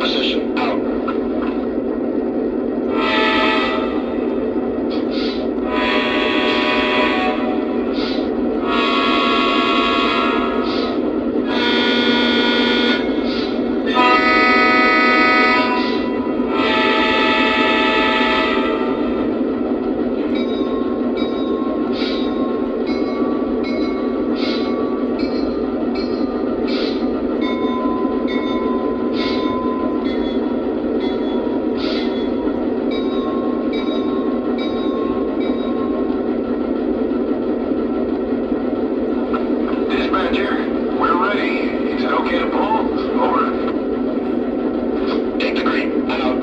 position. Out. Dispatcher, we're ready. Is it okay to pull? Over. Take the green. Out.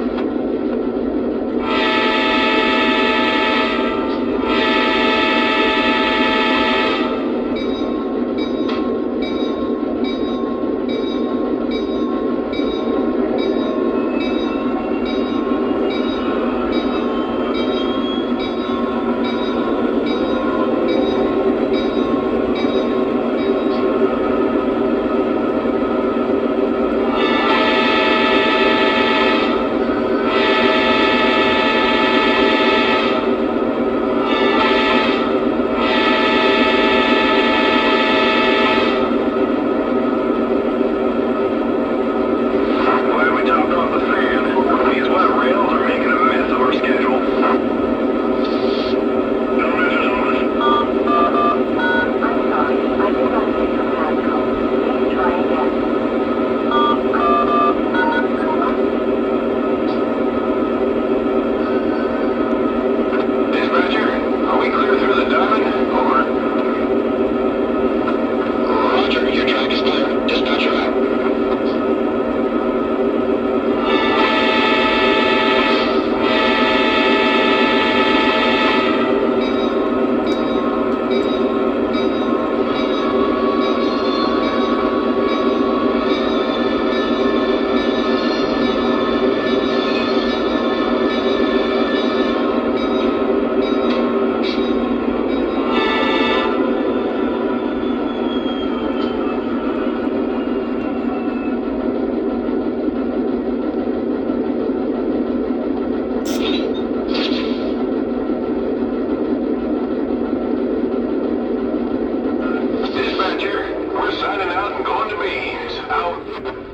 Glad we topped off the fan. These wet rails are making a mess of our schedule. No message on us. I'm sorry. I did not get your passcode. Please try again. Dispatcher, are we clear through the diamond? Over. Roger, your track is clear. Dispatcher out. Dispatcher, we're signing out and going to bees. Out.